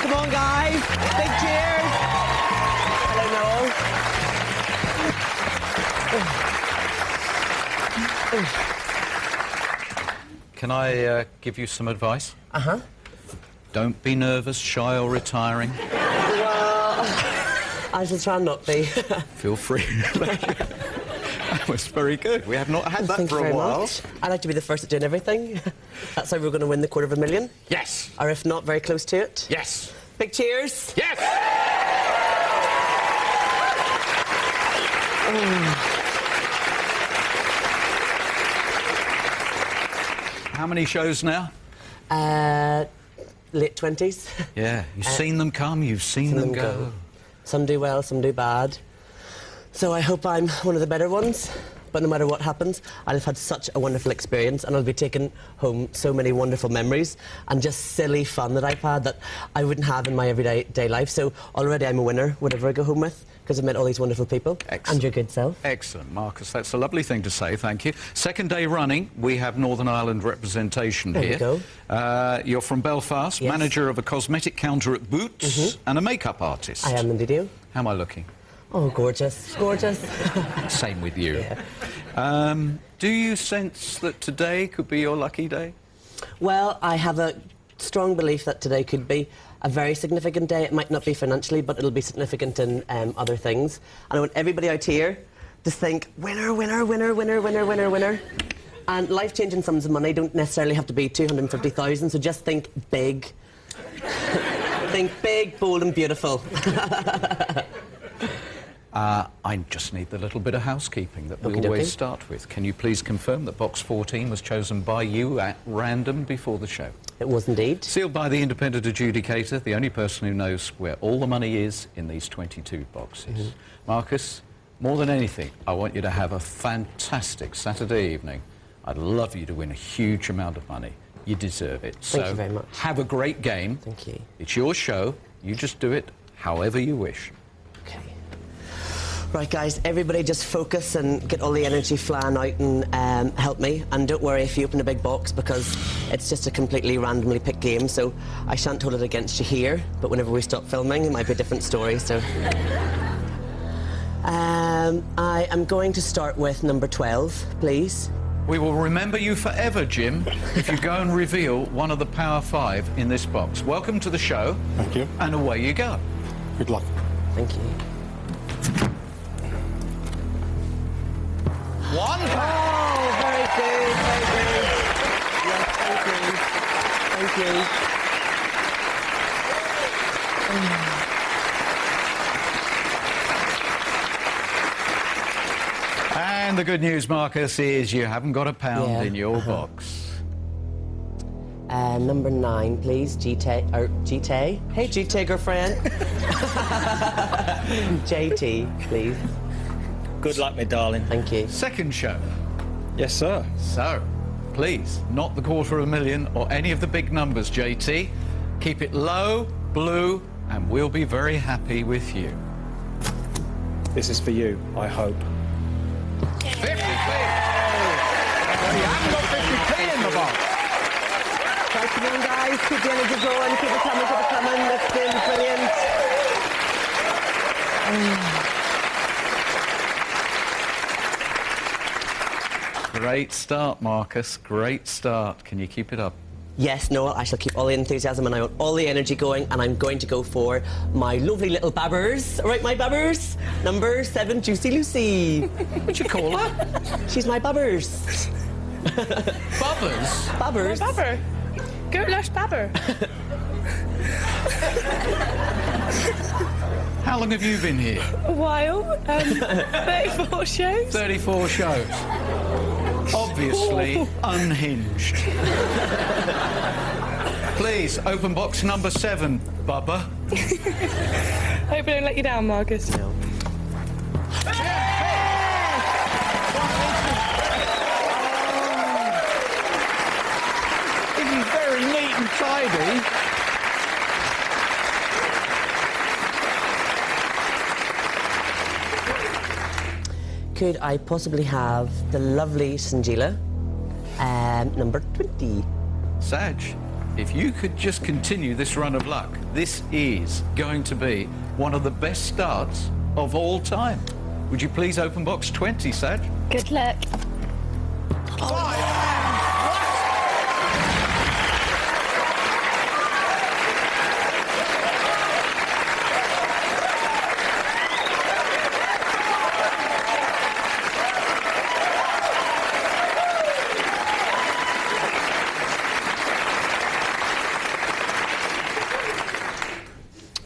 Come on, guys. Big cheers. Hello, Noel. Can I give you some advice? Uh-huh. Don't be nervous, shy or retiring. Well, I shall try not be. Feel free. That was very good. We have not had that Thank for you a very while. much. I like to be the first at doing everything. That's how we're going to win the £250,000. Yes. Or if not, very close to it. Yes. Big cheers. Yes. How many shows now? Late 20s. Yeah, you've seen them come, you've seen them go. Some do well, some do bad. So I hope I'm one of the better ones. But no matter what happens, I'll have had such a wonderful experience and I'll be taking home so many wonderful memories and just silly fun that I've had that I wouldn't have in my everyday life. So already I'm a winner, whatever I go home with, because I've met all these wonderful people. Excellent. And your good self. Excellent, Marcus. That's a lovely thing to say, thank you. Second day running, we have Northern Ireland representation here. There we go. You're from Belfast, yes. Manager of a cosmetic counter at Boots, and a makeup artist. I am indeed you. How am I looking? Oh, gorgeous, gorgeous. Same with you. Yeah. Do you sense that today could be your lucky day? Well, I have a strong belief that today could be a very significant day. It might not be financially, but it'll be significant in other things. And I want everybody out here to think, winner, winner, winner, winner, winner, winner, winner. And life-changing sums of money don't necessarily have to be 250,000, so just think big. Think big, bold and beautiful. I just need the little bit of housekeeping that we Okey-dokey. always start with. Can you please confirm that box 14 was chosen by you at random before the show? It was indeed. Sealed by the independent adjudicator, the only person who knows where all the money is in these 22 boxes. Marcus, more than anything, I want you to have a fantastic Saturday evening. I'd love you to win a huge amount of money. You deserve it. Thank you very much. Have a great game. Thank you. It's your show. You just do it however you wish. Okay. Right, guys, everybody just focus and get all the energy flying out and help me. And don't worry if you open a big box, because it's just a completely randomly picked game, so I shan't hold it against you here, but whenever we stop filming, it might be a different story, so... I am going to start with number 12, please. We will remember you forever, Jim, if you go and reveal one of the Power 5 in this box. Welcome to the show. Thank you. And away you go. Good luck. Thank you. £1. Oh, very good, very good. Yes, thank you. Thank you. And the good news, Marcus, is you haven't got a pound Yeah. in your box. Number 9, please. GT. Hey, GT girlfriend. JT, please. Good luck, my darling. Thank you. Second show. Yes, sir. So, please, not the $250,000 or any of the big numbers, JT. Keep it low, blue, and we'll be very happy with you. This is for you, I hope. 50p! You haven't got 50p in the box. Right, come on, guys. Keep the energy going. Keep it coming, keep it coming. That's been brilliant. Great start, Marcus. Great start. Can you keep it up? Yes, Noel, I shall keep all the enthusiasm and I want all the energy going, and I'm going to go for my lovely little babbers. All right, my babbers. Number 7, Juicy Lucy. What'd you call her? She's my babbers. Bubbers? Babbers. Babber. Goulash Babber. How long have you been here? A while. 34 shows. 34 shows. Obviously unhinged. Please, open box number 7, Bubba. Hope I don't let you down, Marcus. No. This is very neat and tidy. Could I possibly have the lovely Sanjila, number 20? Sag, if you could just continue this run of luck, this is going to be one of the best starts of all time. Would you please open box 20, Sad? Good luck.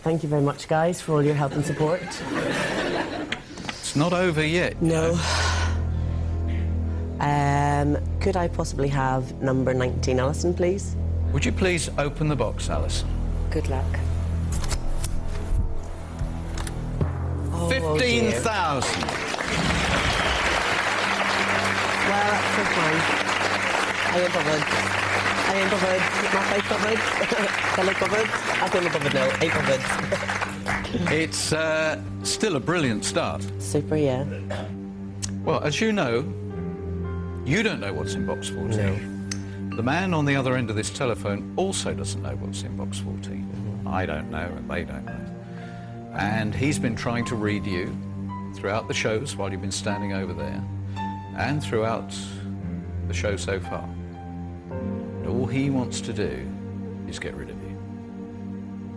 Thank you very much, guys, for all your help and support. It's not over yet. No. Could I possibly have number 19, Alison, please? Would you please open the box, Alison? Good luck. Oh, 15,000. Well, that's so fine. I ain't bothered. I ain't bothered. My face bothered. Belly bothered. I feel bothered now. Ain't bothered. It's still a brilliant start. Super, yeah. Well, as you know, you don't know what's in box 14. No. The man on the other end of this telephone also doesn't know what's in box 14. I don't know, and they don't know. And he's been trying to read you throughout the shows while you've been standing over there, and throughout the show so far. And all he wants to do is get rid of you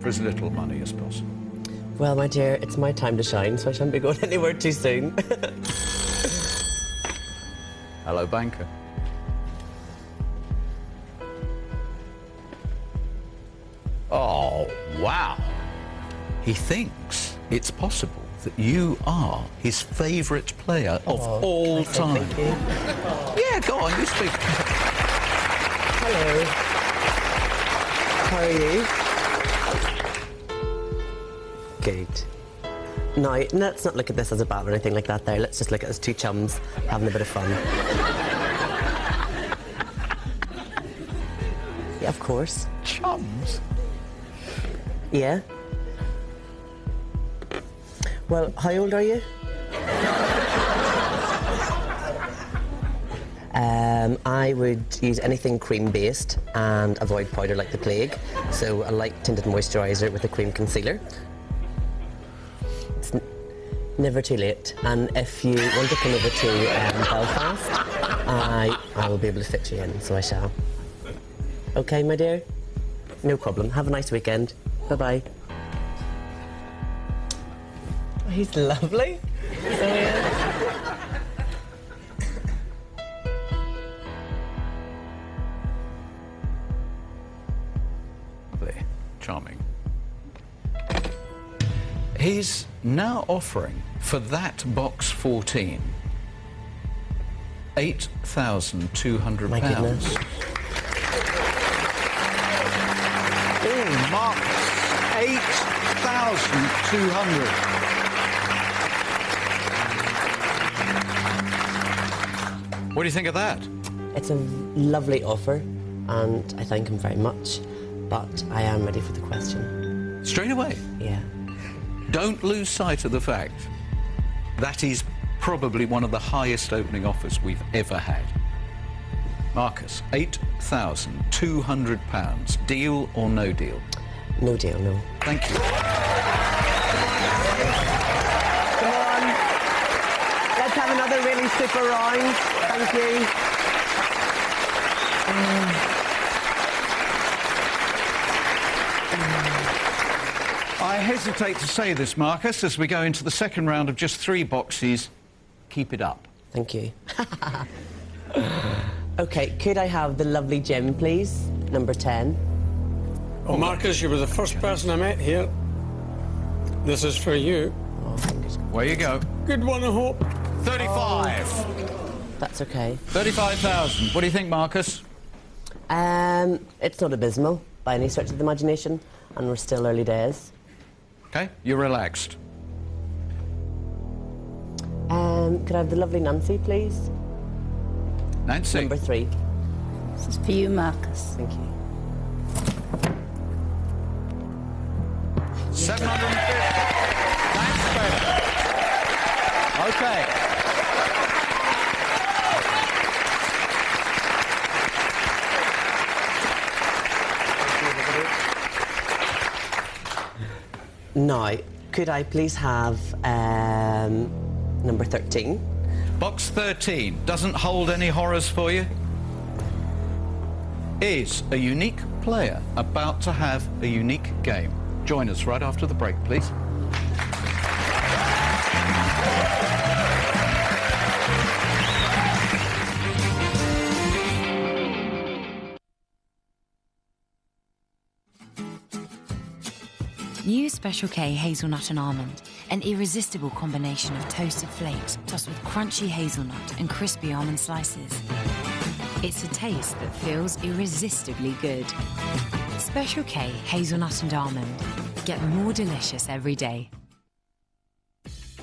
for as little money as possible. Well, my dear, it's my time to shine, so I shan't be going anywhere too soon. Hello, banker. Oh, wow. He thinks it's possible that you are his favourite player of all time. Thank you. Yeah, go on, you speak. Hello. How are you? Good. Now, let's not look at this as a battle or anything like that there. Let's just look at it as two chums having a bit of fun. Yeah, of course. Chums? Yeah. Well, how old are you? I would use anything cream-based and avoid powder like the plague. So a light tinted moisturiser with a cream concealer. It's never too late. And if you want to come over to Belfast, I will be able to fit you in, so I shall. Okay, my dear? No problem. Have a nice weekend. Bye-bye. He's lovely. So, yeah. Lovely. Charming. He's now offering for that box 14 £8,200. My goodness. Oh, Marcus, 8,200. What do you think of that? It's a lovely offer, and I thank him very much, but I am ready for the question. Straight away. Yeah. Don't lose sight of the fact that is probably one of the highest opening offers we've ever had. Marcus, £8,200. Deal or no deal? No deal, no. Thank you. Come on. Let's have another really super round. Thank you. I hesitate to say this, Marcus, as we go into the second round of just 3 boxes. Keep it up. Thank you. Okay, could I have the lovely gem, please? Number 10. Oh, Marcus, you were the first person I met here. This is for you. Oh, fingers. Where you go. Good one, I hope. 35. That's okay. 35,000. What do you think, Marcus? It's not abysmal by any stretch of the imagination, and we're still early days. Okay, you're relaxed. Could I have the lovely Nancy, please? Nancy. Number 3. This is for you, Marcus. Thank you. 750. Thanks, baby. Okay. Now, could I please have number 13? Box 13 doesn't hold any horrors for you. Is a unique player about to have a unique game? Join us right after the break, please. New Special K Hazelnut and Almond, an irresistible combination of toasted flakes tossed with crunchy hazelnut and crispy almond slices. It's a taste that feels irresistibly good. Special K Hazelnut and Almond. Get more delicious every day.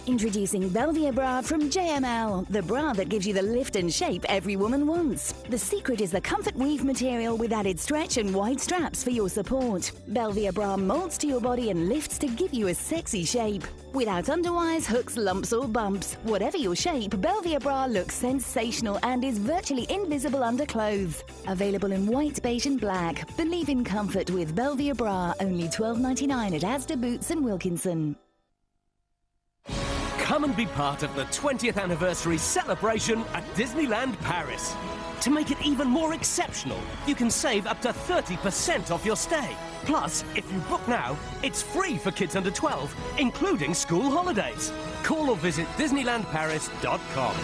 Introducing Belvia Bra from JML, the bra that gives you the lift and shape every woman wants. The secret is the comfort weave material with added stretch and wide straps for your support. Belvia Bra molds to your body and lifts to give you a sexy shape. Without underwires, hooks, lumps or bumps. Whatever your shape, Belvia Bra looks sensational and is virtually invisible under clothes. Available in white, beige and black. Believe in comfort with Belvia Bra, only $12.99 at Asda, Boots and Wilkinson. Come and be part of the 20th anniversary celebration at Disneyland Paris. To make it even more exceptional, you can save up to 30% off your stay. Plus, if you book now, it's free for kids under 12, including school holidays. Call or visit DisneylandParis.com.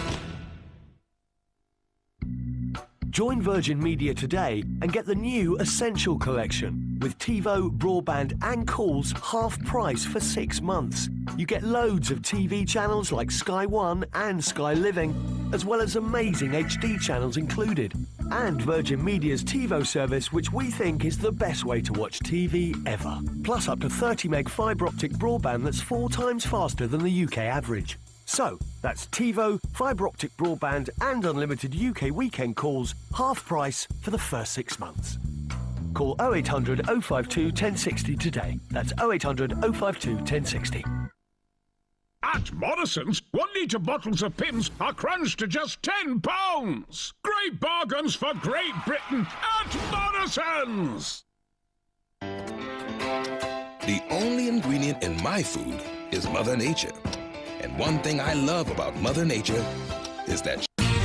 Join Virgin Media today and get the new Essential Collection with TiVo, broadband and calls half price for 6 months. You get loads of TV channels like Sky One and Sky Living, as well as amazing HD channels included. And Virgin Media's TiVo service, which we think is the best way to watch TV ever. Plus up to 30 meg fibre optic broadband that's 4 times faster than the UK average. So, that's TiVo, fibre optic broadband and unlimited UK weekend calls, half price for the first 6 months. Call 0800 052 1060 today. That's 0800 052 1060. At Morrison's, 1 litre bottles of Pimm's are crunched to just £10. Great bargains for Great Britain at Morrison's. The only ingredient in my food is Mother Nature. And one thing I love about Mother Nature is that... Thank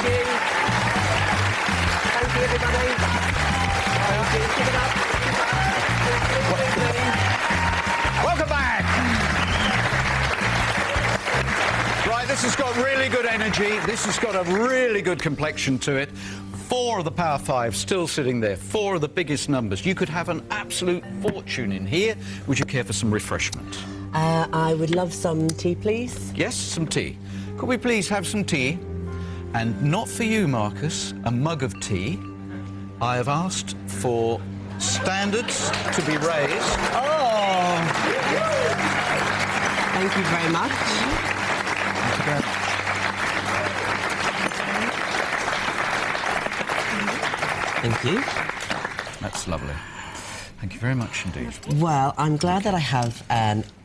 you. Thank you, everybody. Thank you. Keep it up. Welcome back! Right, this has got really good energy. This has got a really good complexion to it. 4 of the Power 5 still sitting there. 4 of the biggest numbers. You could have an absolute fortune in here. Would you care for some refreshment? I would love some tea, please. Yes, some tea. Could we please have some tea? And not for you, Marcus, a mug of tea. I have asked for standards to be raised. Oh! Thank you very much. Thank you very much. Thank you. That's lovely. Thank you very much indeed. Well, I'm glad that I have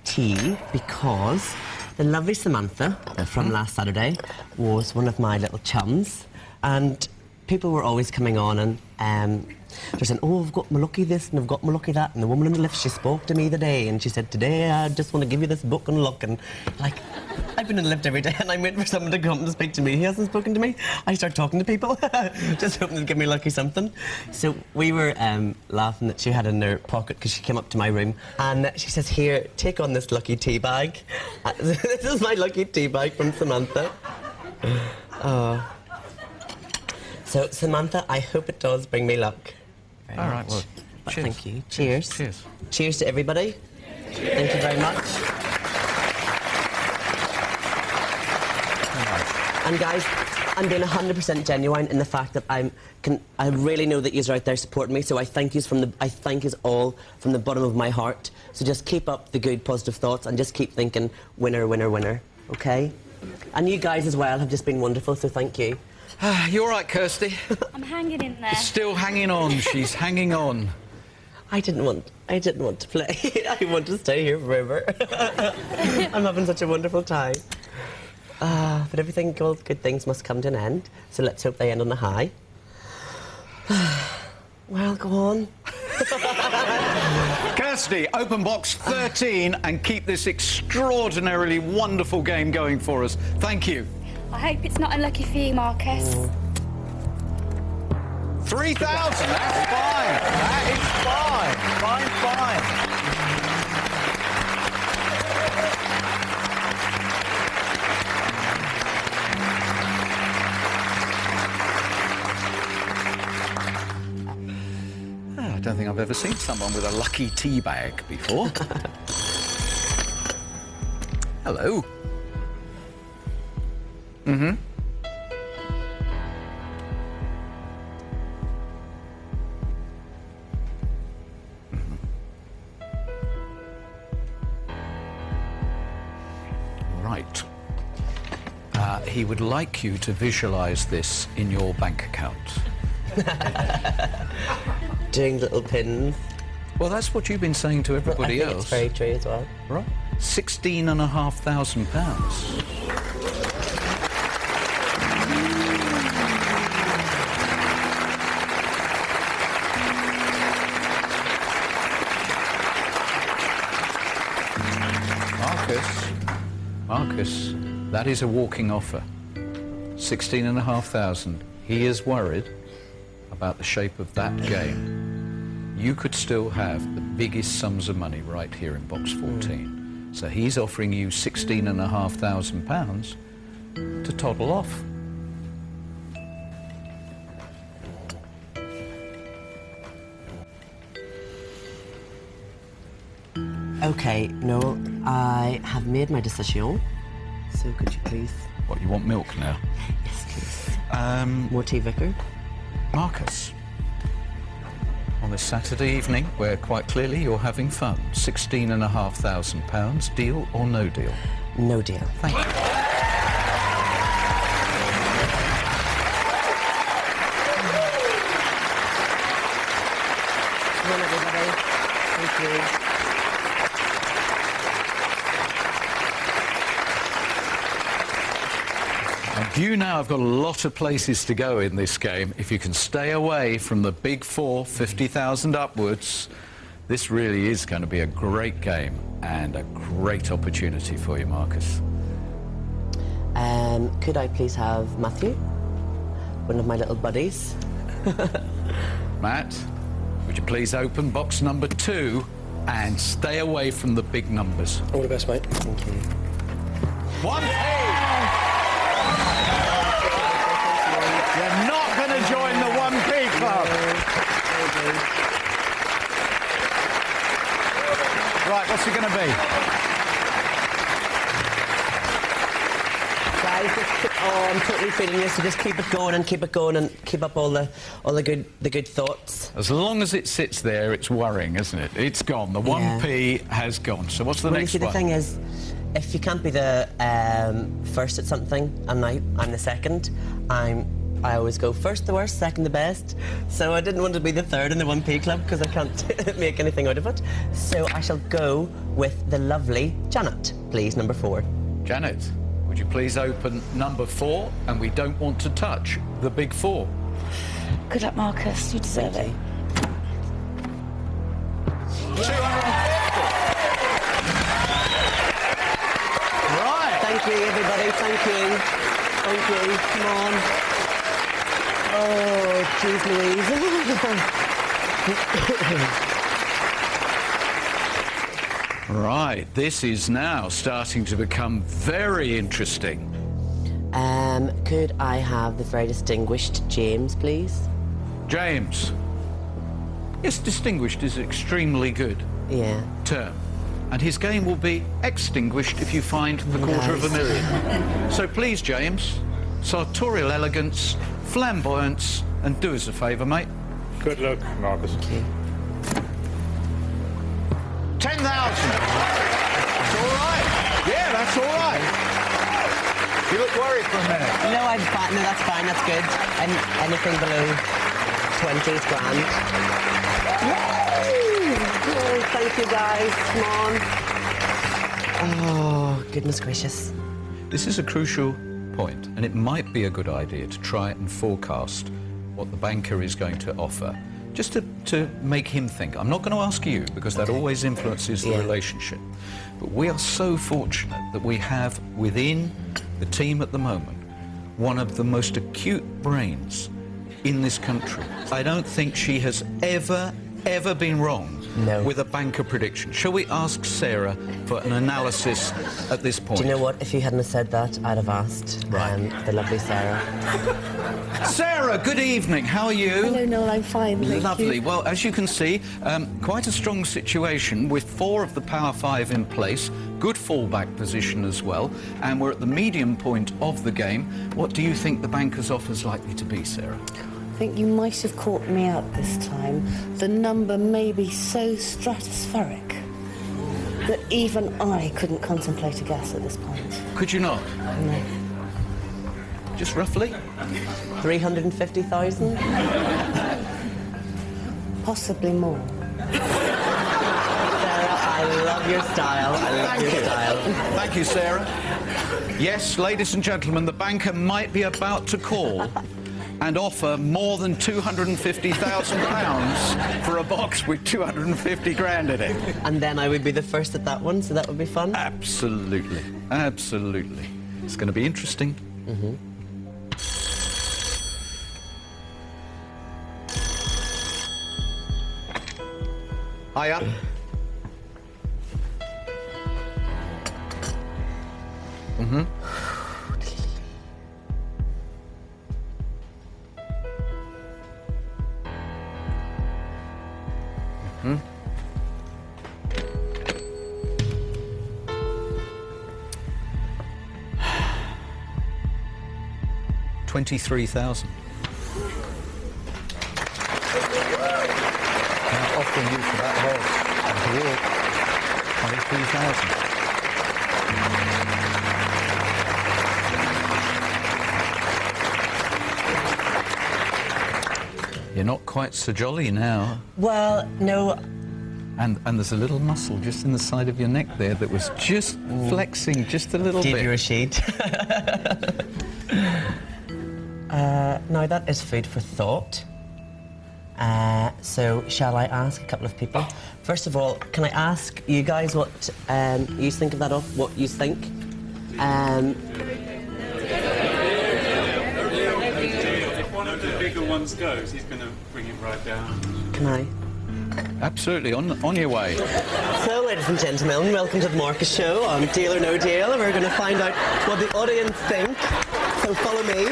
tea because the lovely Samantha from last Saturday was one of my little chums, and people were always coming on and they're saying, oh, I've got my lucky this and I've got my lucky that, and the woman in the lift, she spoke to me the day and she said, today I just want to give you this book and luck, and like, I've been in the lift every day and I'm waiting for someone to come and speak to me. He hasn't spoken to me. I start talking to people, just hoping to give me lucky something. So we were laughing that she had in her pocket because she came up to my room and she says, here, take on this lucky tea bag. This is my lucky tea bag from Samantha. Oh. So, Samantha, I hope it does bring me luck. All right, well, cheers. Thank you. Cheers. Cheers. Cheers to everybody. Cheers. Thank you very much. And guys, I'm being 100% genuine in the fact that I really know that you're out there supporting me, so I thank you all from the bottom of my heart. So just keep up the good, positive thoughts and just keep thinking winner, winner, winner, okay? And you guys as well have just been wonderful, so thank you. You all right, Kirsty? I'm hanging in there. Still hanging on. She's hanging on. I didn't want to play. I want to stay here forever. I'm having such a wonderful time. But everything, all good things must come to an end. So let's hope they end on a high. Well, go on. Kirsty! Saturday, open box 13, and keep this extraordinarily wonderful game going for us. Thank you. I hope it's not unlucky for you, Marcus. 3,000, that's fine. That is fine. Fine, fine. I don't think I've ever seen someone with a lucky tea bag before. Hello. Mm-hmm. Right. He would like you to visualise this in your bank account. Doing little pins. Well, that's what you've been saying to everybody else. It's very true as well. Right. £16,500. Marcus, that is a walking offer. 16,500. He is worried about the shape of that game. You could still have the biggest sums of money right here in box 14. So he's offering you £16,500 to toddle off. Okay, Noel, I have made my decision. So could you please... What, you want milk now? Yes, please. More tea, Vicar? Marcus, on this Saturday evening, where quite clearly you're having fun, £16,500, deal or no deal? No deal. Thank you. Come on, everybody. Thank you. You now have got a lot of places to go in this game. If you can stay away from the big four, 50,000 upwards, this really is going to be a great game and a great opportunity for you, Marcus. Could I please have Matthew? One of my little buddies. Matt, would you please open box number 2 and stay away from the big numbers? All the best, mate. Thank you. 1p! You're not going to join the 1p club. Right, what's it going to be? Guys, I'm totally feeling this, so just keep it going and keep it going and keep up all the good thoughts. As long as it sits there, it's worrying, isn't it? It's gone. The 1p has gone. So what's the next you see, one? the thing is, if you can't be the first at something, and I'm the second, I always go first the worst, second the best. So I didn't want to be the third in the 1p club because I can't make anything out of it. So I shall go with the lovely Janet, please, number 4. Janet, would you please open number 4? And we don't want to touch the big 4. Good luck, Marcus. You deserve it. Right. Thank you, everybody. Thank you. Thank you. Come on. Oh, jeez Louise. Right, this is now starting to become very interesting. Could I have the very distinguished James, please? James. Yes, distinguished is extremely good term. And his game will be extinguished if you find the $250,000. So please, James, sartorial elegance, flamboyance, and do us a favour, mate. Good luck, Marcus. Okay. 10,000. That's all right. Yeah, that's all right. You look worried for a minute. No, I'm fine. No, that's fine. That's good. And anything below 20 is grand. Yay! Oh, thank you, guys. Come on. Oh, goodness gracious. This is a crucial point, and it might be a good idea to try and forecast what the banker is going to offer just to make him think. I'm not going to ask you, because that always influences the relationship. But we are so fortunate that we have within the team at the moment one of the most acute brains in this country. I don't think she has ever been wrong with a banker prediction. Shall we ask Sarah for an analysis at this point? Do you know what? If you hadn't have said that, I'd have asked the lovely Sarah. Sarah, good evening. How are you? Hello, Noel. I'm fine. Thank Lovely. you. Well, as you can see, quite a strong situation with 4 of the Power 5 in place. Good fallback position as well. And we're at the medium point of the game. What do you think the banker's offer's likely to be, Sarah? I think you might have caught me out this time. The number may be so stratospheric that even I couldn't contemplate a guess at this point. Could you not? No. Just roughly? 350,000? Possibly more. Sarah, I love your style. I love your style. Thank you, Sarah. Yes, ladies and gentlemen, the banker might be about to call and offer more than £250,000 for a box with 250 grand in it. And then I would be the first at that one, so that would be fun. Absolutely. Absolutely. It's going to be interesting. Hiya. $23,000. Now offering you for that horse and to walk $23,000. You're not quite so jolly now. Well, no. And there's a little muscle just in the side of your neck there that was just flexing just a little bit. Give you a sheet. Now, that is food for thought. So, shall I ask a couple of people? First of all, can I ask you guys what you think of that off? What you think? If one of the bigger ones goes, he's going to bring it right down. Can I? Absolutely, on your way. So, ladies and gentlemen, welcome to the Marcus Show on Deal or No Deal. We're going to find out what the audience think. So, follow me.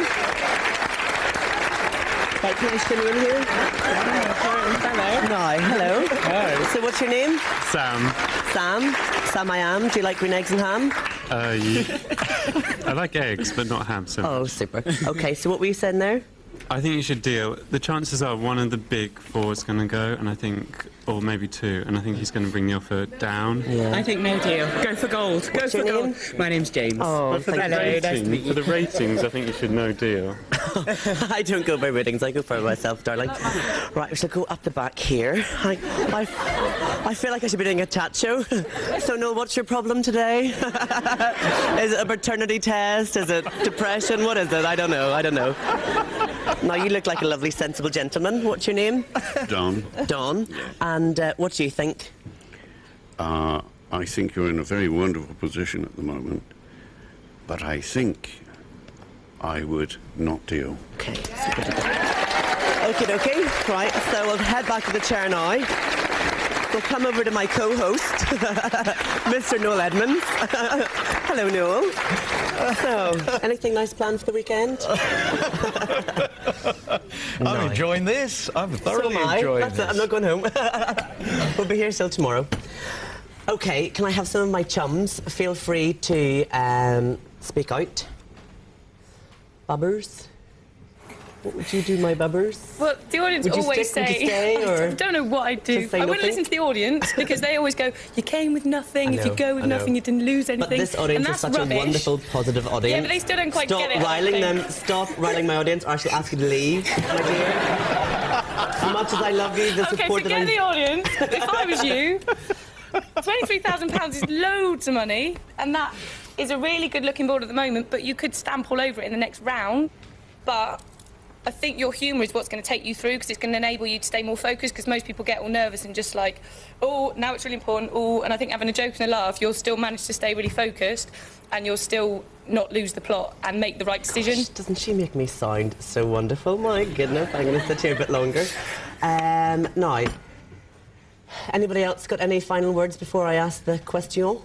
Right, can I spin you in here? No, hello. Hi. So what's your name? Sam. Sam I am. Do you like green eggs and ham? I like eggs, but not ham so much. Oh, super. Okay, so what were you saying there? I think you should deal. The chances are one of the big 4 is going to go, and I think, or maybe 2, and I think he's going to bring the offer down. Yeah. I think no deal. Go for gold. What's your name? My name's James. Oh, for thank you. Nice to meet you. For the ratings, I think you should no deal. I don't go by ratings, I go for myself, darling. Right, we shall go up the back here. I feel like I should be doing a chat show. So, Noel, what's your problem today? Is it a paternity test? Is it depression? What is it? I don't know. Now, you look like a lovely, sensible gentleman. What's your name? Don. Don. And what do you think? I think you're in a very wonderful position at the moment, but I think I would not deal. Okay. Okay. Right, so we'll head back to the chair now. We'll come over to my co-host, Mr. Noel Edmonds. Hello, Noel. So, anything nice planned for the weekend? I'm enjoying this. I'm thoroughly enjoying this. I'm not going home. We'll be here till tomorrow. Okay, can I have some of my chums? Feel free to speak out. Bubbers? What would you do, my bubbers? Well, the audience always say... Would you stay, or... I don't know what I'd do. I wouldn't listen to the audience, because they always go, you came with nothing. If you go with nothing, you didn't lose anything. But this audience is such a wonderful, positive audience. Yeah, but they still don't quite get it. Stop riling my audience, or I shall ask you to leave, my dear. As much as I love you, the support so get the audience. If I was you, £23,000 is loads of money, and that is a really good-looking board at the moment, but you could stamp all over it in the next round. But I think your humour is what's going to take you through, because it's going to enable you to stay more focused, because most people get all nervous and just like, oh, now it's really important, oh, and I think having a joke and a laugh, you'll still manage to stay really focused and you'll still not lose the plot and make the right decision. Gosh, doesn't she make me sound so wonderful? My goodness, I'm going to sit here a bit longer. Now, anybody else got any final words before I ask the question?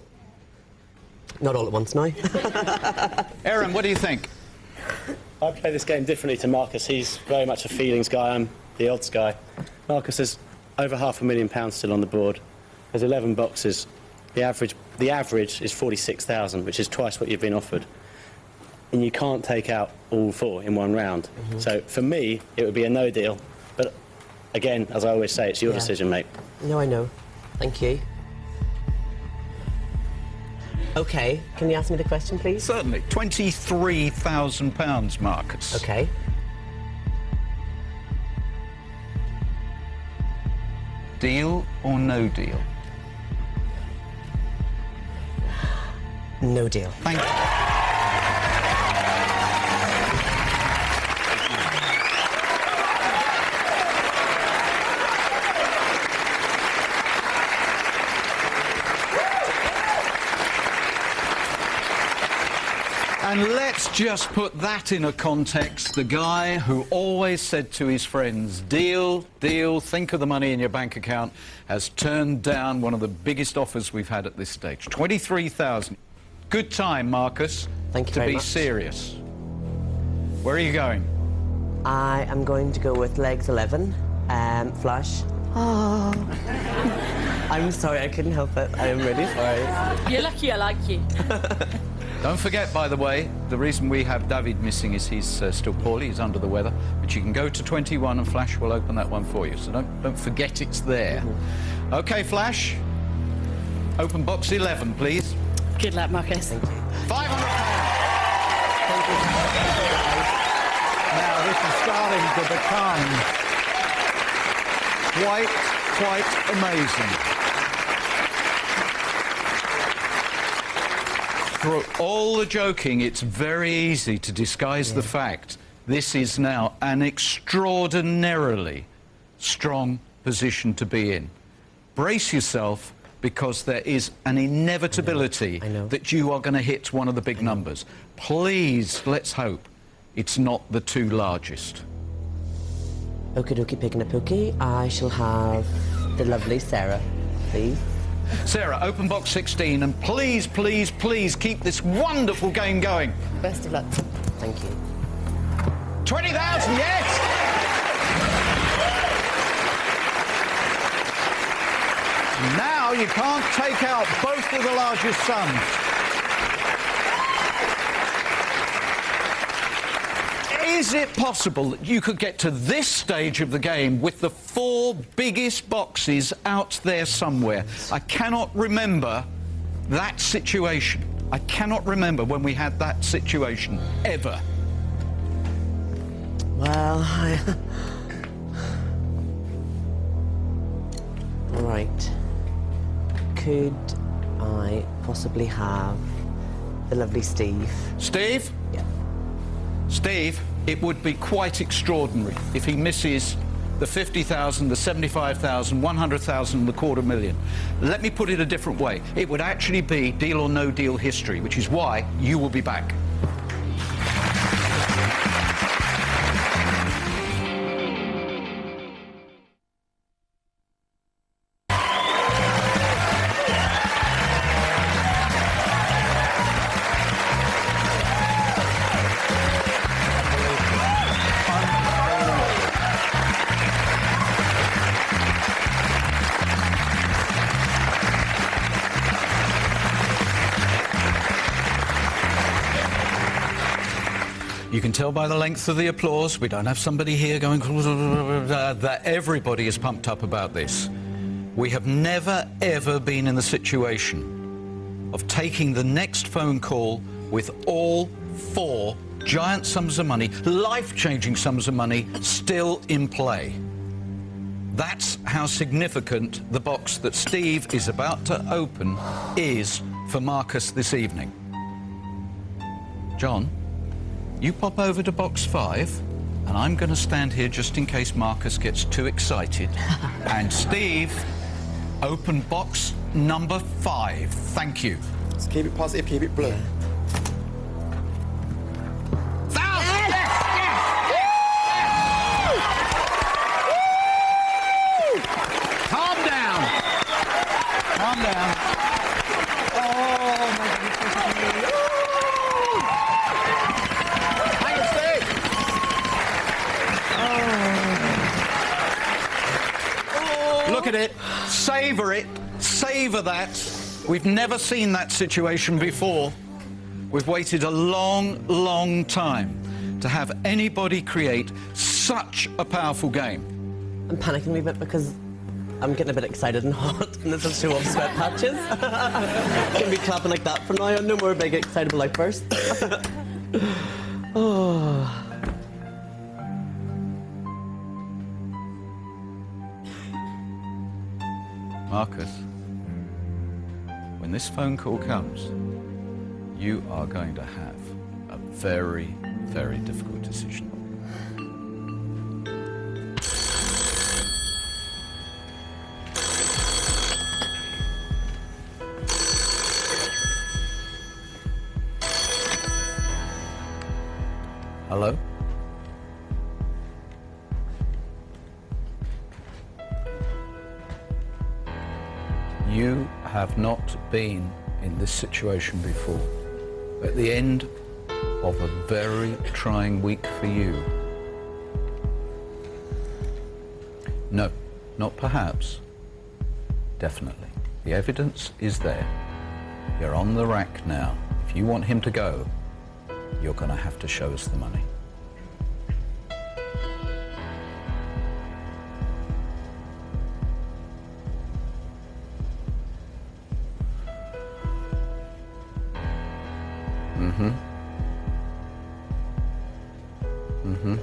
Not all at once now. Aaron, what do you think? I play this game differently to Marcus. He's very much a feelings guy. I'm the odds guy. Marcus has over £500,000 still on the board. There's 11 boxes. The average is 46,000, which is twice what you've been offered. And you can't take out all 4 in one round. So for me, it would be a no deal. But again, as I always say, it's your decision, mate. No, I know. Thank you. OK, can you ask me the question, please? Certainly. £23,000, Marcus. OK. Deal or no deal? No deal. Thank you. And let's just put that in a context. The guy who always said to his friends, deal, deal, think of the money in your bank account, has turned down one of the biggest offers we've had at this stage. 23,000. Good time, Marcus. Thank you very much. To be serious. Where are you going? I am going to go with legs 11, flush. Oh. I'm sorry, I couldn't help it. I am really sorry. You're lucky I like you. Don't forget, by the way, the reason we have David missing is he's still poorly, he's under the weather. But you can go to 21 and Flash will open that one for you. So don't forget it's there. OK, Flash. Open box 11, please. Good luck, Marcus. Thank you. £500. Thank you. Now, this is starting to become quite amazing. Through all the joking, it's very easy to disguise the fact this is now an extraordinarily strong position to be in. Brace yourself, because there is an inevitability that you are going to hit one of the big numbers. Please, let's hope it's not the 2 largest. Okie dokie, picking a pookie. I shall have the lovely Sarah, please. Sarah, open box 16, and please, please, please keep this wonderful game going. Best of luck. Thank you. 20,000, yes! Now you can't take out both of the largest sums. Is it possible that you could get to this stage of the game with the 4 biggest boxes out there somewhere? I cannot remember that situation. I cannot remember when we had that situation, ever. Well, Right. Could I possibly have the lovely Steve? Steve? Yeah. Steve, it would be quite extraordinary if he misses the 50,000, the 75,000, 100,000, the $250,000. Let me put it a different way. It would actually be deal or no deal history, which is why you will be back. You can tell by the length of the applause, we don't have somebody here going that everybody is pumped up about this. We have never, ever been in the situation of taking the next phone call with all 4 giant sums of money, life-changing sums of money, still in play. That's how significant the box that Steve is about to open is for Marcus this evening. John? You pop over to box 5 And I'm going to stand here just in case Marcus gets too excited. And Steve, open box number 5. Thank you. Let's keep it positive, keep it blue. Calm down. Calm down. Oh, my goodness. Hang on, Steve. Oh. Look at it. Savour it. Savour that. We've never seen that situation before. We've waited a long, long time to have anybody create such a powerful game. I'm panicking a wee bit because I'm getting a bit excited and hot, and this will show off sweat patches. Gonna be clapping like that from now on. No more big excitable outbursts. Oh. Marcus, when this phone call comes, you are going to have a very, very difficult decision. Hello? You have not been in this situation before. At the end of a very trying week for you. No, not perhaps. Definitely. The evidence is there. You're on the rack now. If you want him to go, you're going to have to show us the money. Mm-hmm. Mm-hmm.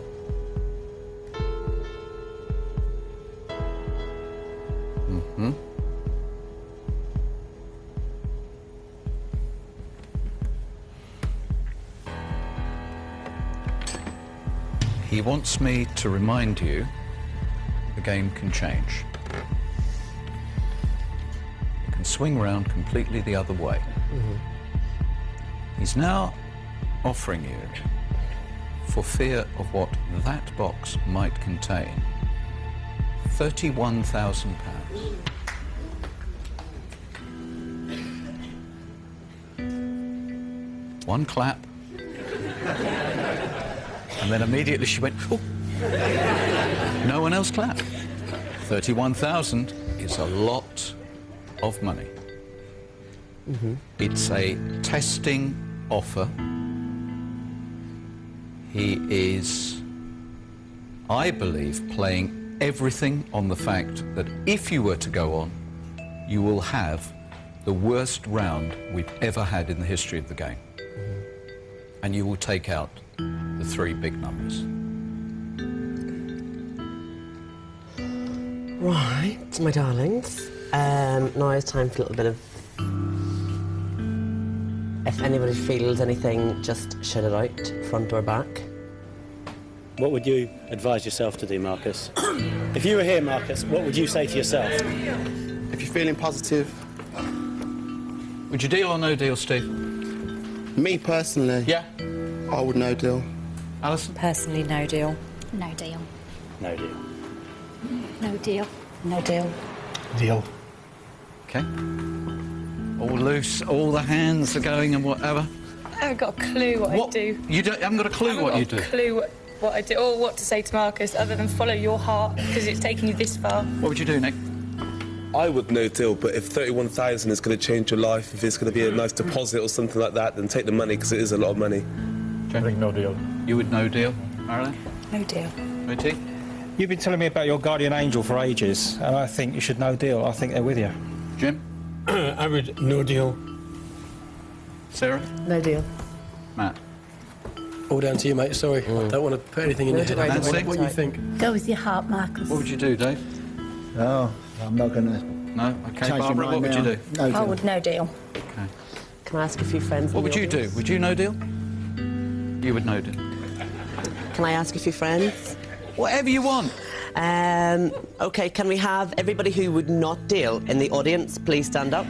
Mm-hmm. He wants me to remind you the game can change. It can swing round completely the other way. Mm-hmm. He's now offering you, for fear of what that box might contain, £31,000. One clap, and then immediately she went, oh! No one else clapped. 31,000 is a lot of money. Mm-hmm. It's a testing offer. He is, I believe, playing everything on the fact that if you were to go on, you will have the worst round we've ever had in the history of the game. Mm-hmm. And you will take out the 3 big numbers. Right, my darlings. Now it's time for a little bit of... If anybody feels anything, just shout it out, front or back. What would you advise yourself to do, Marcus? If you were here, Marcus, what would you say to yourself? If you're feeling positive... Would you deal or no deal, Steve? Me personally? Yeah. I would no deal. Alison? Personally, no deal. No deal. No deal. No deal. No deal. Deal. Okay. All loose, all the hands are going and whatever. I haven't got a clue what I do. You haven't got a clue what you do? I haven't got a clue what I do, or what to say to Marcus, other than follow your heart, because it's taken you this far. What would you do, Nick? I would no deal, but if 31,000 is going to change your life, if it's going to be a nice deposit or something like that, then take the money, because it is a lot of money. I think no deal. You would no deal, Marilyn? No deal. Righty? You've been telling me about your guardian angel for ages, and I think you should no deal. I think they're with you. Jim? I would no deal. Sarah? No deal. Matt? All down to you, mate. Sorry, I don't want to put anything in your head. Nancy? What do you think? Go with your heart, Marcus. What would you do, Dave? No, I'm not going to... No? Okay, Change Barbara, your what would mind you now. do? No I deal. would no deal. Okay. Can I ask a few friends? What would you do? Would you no deal? You would no deal. Can I ask a few friends? Whatever you want. OK, can we have everybody who would not deal in the audience please stand up?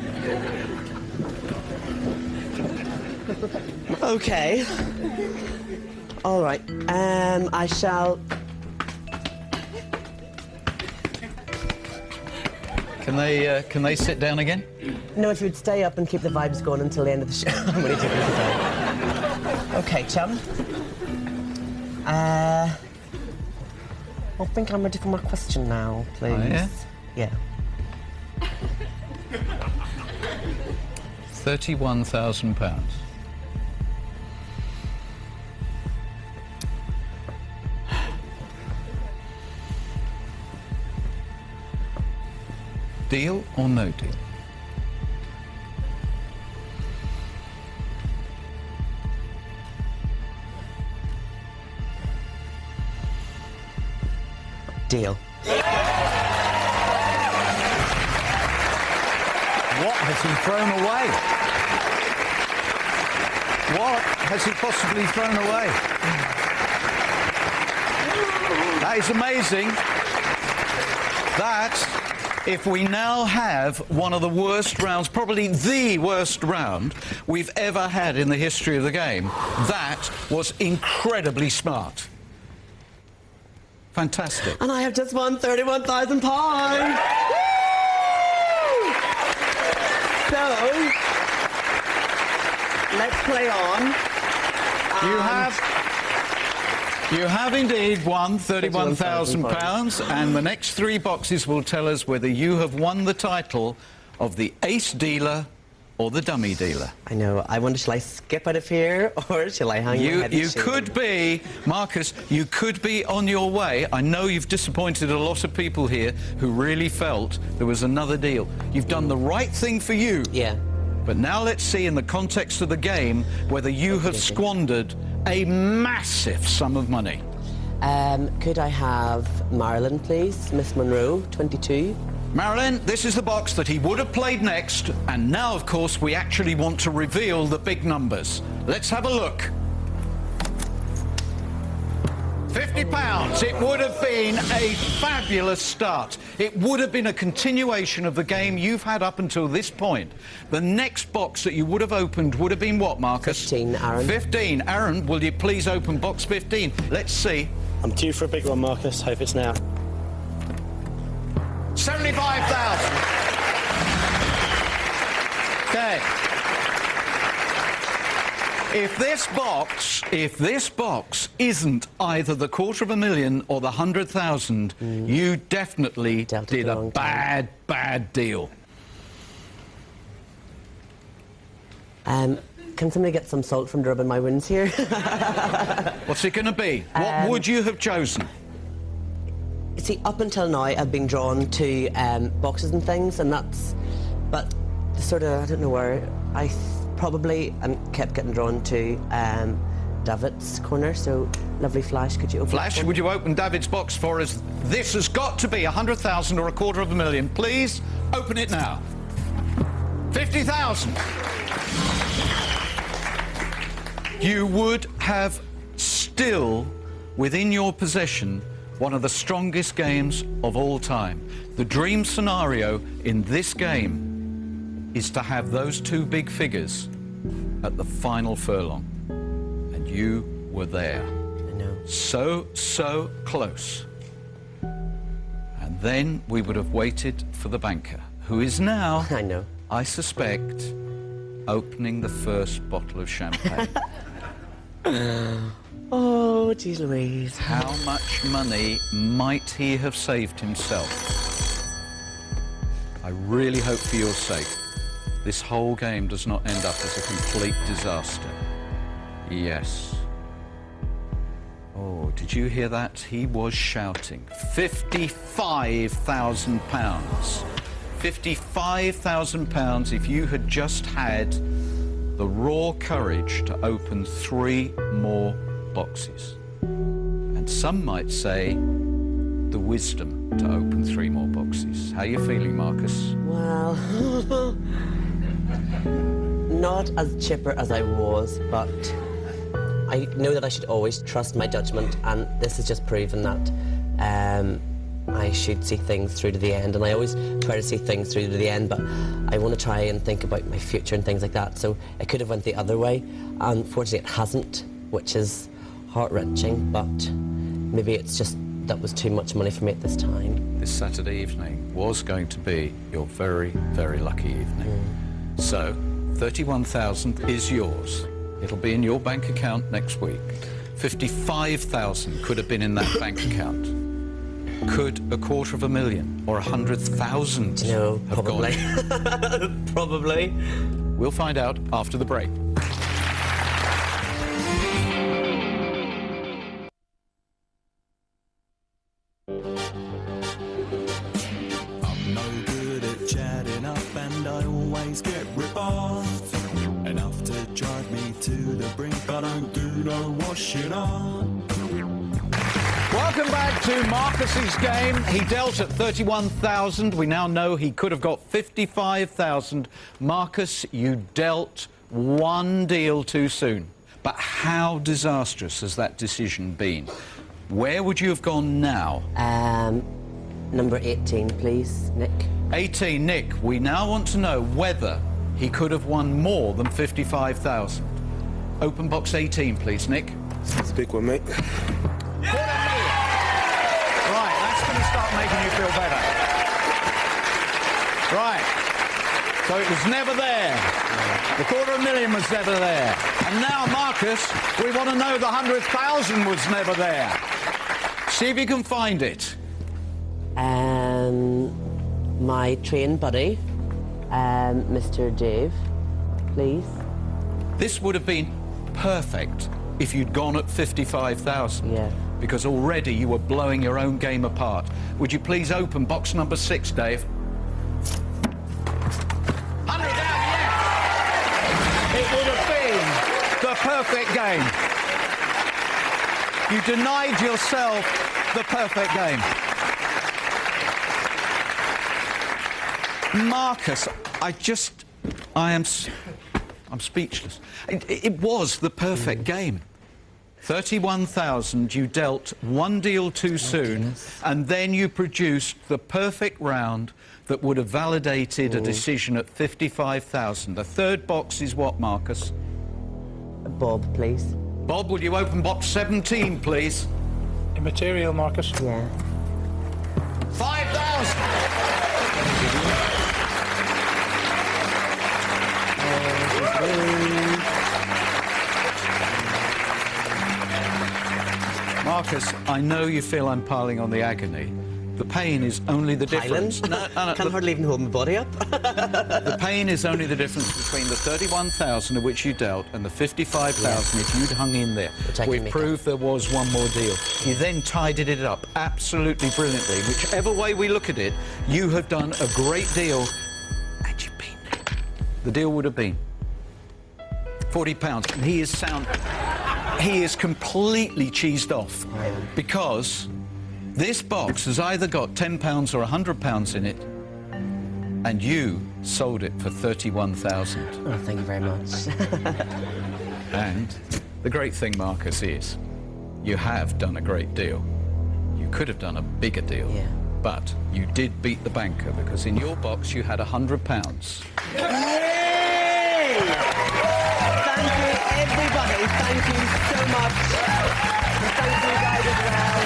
OK. All right. I shall... Can they sit down again? No, if you'd stay up and keep the vibes going until the end of the show. I'm only taking it down. OK, chum. I think I'm ready for my question now, please. Oh, yeah? Yeah. £31,000. Deal or no deal? Deal. What has he thrown away? What has he possibly thrown away? That is amazing. That, if we now have one of the worst rounds, probably the worst round we've ever had in the history of the game, that was incredibly smart. Fantastic. And I have just won £31,000. So, let's play on. You have indeed won £31,000, and the next 3 boxes will tell us whether you have won the title of the ace dealer or the dummy dealer. I know. I wonder, shall I skip out of here or shall I hang my head? You could be, Marcus, you could be on your way. I know you've disappointed a lot of people here who really felt there was another deal. You've done the right thing for you. Yeah. But now let's see in the context of the game whether you have squandered a massive sum of money. Could I have Marilyn, please? Miss Monroe, 22. Marilyn, this is the box that he would have played next, and now, of course, we actually want to reveal the big numbers. Let's have a look. £50. It would have been a fabulous start. It would have been a continuation of the game you've had up until this point. The next box that you would have opened would have been what, Marcus? 15, Aaron. 15. Aaron, will you please open box 15? Let's see. I'm due for a big one, Marcus. Hope it's now. 75,000. Okay. If this box isn't either the £250,000 or the 100,000, you definitely did a bad deal. Can somebody get some salt from rubbing my wounds here? What's it going to be? What would you have chosen? See, up until now, I've been drawn to boxes and things, and that's... But sort of, I don't know where, I probably kept getting drawn to David's corner, so lovely Flash, could you open Flash, would you open David's box for us? This has got to be 100,000 or £250,000. Please, open it now. 50,000. You would have still, within your possession, one of the strongest games of all time. The dream scenario in this game is to have those 2 big figures at the final furlong. And you were there. I know. So close. And then we would have waited for the banker, who is now, I know, I suspect, opening the first bottle of champagne. Oh, geez Louise. How much money might he have saved himself? I really hope for your sake this whole game does not end up as a complete disaster. Yes. Oh, did you hear that? He was shouting. £55,000. £55,000 if you had just had the raw courage to open 3 more boxes. And some might say the wisdom to open 3 more boxes. How are you feeling, Marcus? Well, not as chipper as I was, but I know that I should always trust my judgment, and this has just proven that I should see things through to the end, and I always try to see things through to the end, but I want to try and think about my future and things like that, so it could have went the other way. Unfortunately, it hasn't, which is heart-wrenching, but maybe it's just that was too much money for me at this time. This Saturday evening was going to be your very, very lucky evening. So, 31,000 is yours. It'll be in your bank account next week. 55,000 could have been in that bank account. Could $250,000 or 100,000 have probably. gone? Probably. We'll find out after the break. I'm no good at chatting up and I always get ripped off. Enough to drive me to the brink, but I don't do no washing up. Welcome back to Marcus's game. He dealt at 31,000. We now know he could have got 55,000. Marcus, you dealt one deal too soon. But how disastrous has that decision been? Where would you have gone now? Number 18, please, Nick. 18, Nick. We now want to know whether he could have won more than 55,000. Open box 18, please, Nick. It's a big one, mate. Right, that's going to start making you feel better. Right. So it was never there. The $250,000 was never there. And now, Marcus, we want to know the 100,000 was never there. See if you can find it. My train buddy, Mr. Dave, please. This would have been perfect if you'd gone at 55,000. Yeah. Because already you were blowing your own game apart. Would you please open box number 6, Dave? 100,000, yes! It would have been the perfect game. You denied yourself the perfect game. Marcus, I'm speechless. It was the perfect game. 31,000, you dealt one deal too soon, and then you produced the perfect round that would have validated a decision at 55,000. The third box is what, Marcus? Bob, please. Bob, will you open box 17, please? Immaterial, Marcus. Yeah. 5,000! Marcus, I know you feel I'm piling on the agony. The pain is only the difference. No, can't hardly even hold my body up. The pain is only the difference between the 31,000 of which you dealt and the 55,000 if you'd hung in there. We proved there was one more deal. You then tidied it up absolutely brilliantly. Whichever way we look at it, you have done a great deal, and you've been there. The deal would have been £40, and he is sound. He is completely cheesed off because this box has either got £10 or £100 in it, and you sold it for 31,000. Oh, thank you very much. And the great thing, Marcus, is you have done a great deal. You could have done a bigger deal, but you did beat the banker because in your box you had £100. Yay! Thank you, everybody. Thank you so much. Thank you guys as well.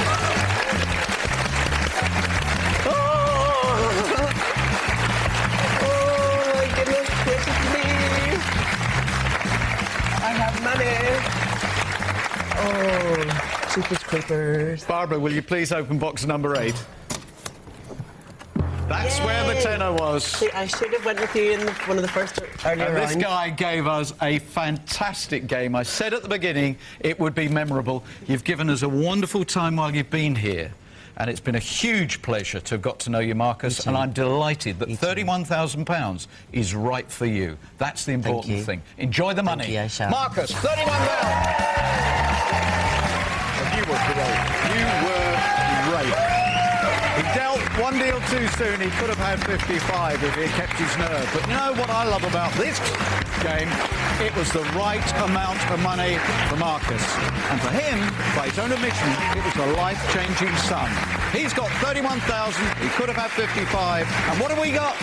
Oh my goodness gracious me. I have money. Oh, cheapest creepers. Barbara, will you please open box number 8? That's where the tenner was. See, I should have went with you in one of the first earlier rounds. This guy gave us a fantastic game. I said at the beginning it would be memorable. You've given us a wonderful time while you've been here. And it's been a huge pleasure to have got to know you, Marcus. And I'm delighted that £31,000 is right for you. That's the important thing. Enjoy the money. Thank you, I shall. Marcus, £31,000. You were great. You were great. He dealt one deal too soon. He could have had 55 if he had kept his nerve. But you know what I love about this game? It was the right amount of money for Marcus. And for him, by his own admission, it was a life-changing sum. He's got 31,000. He could have had 55. And what have we got?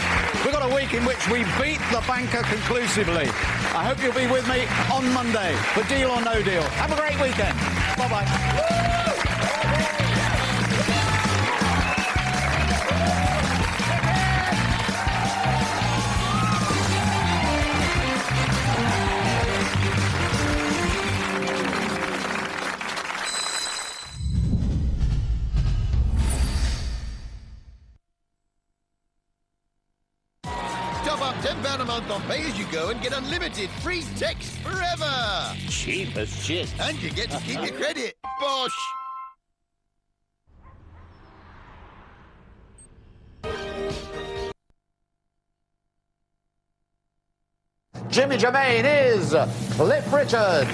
We've got a week in which we beat the banker conclusively. I hope you'll be with me on Monday for Deal or No Deal. Have a great weekend. Bye-bye. Top up £10 a month on pay-as-you-go and get unlimited free text forever. Cheap as shit. And you get to keep your credit. Bosh! Jimmy Germain is Cliff Richard.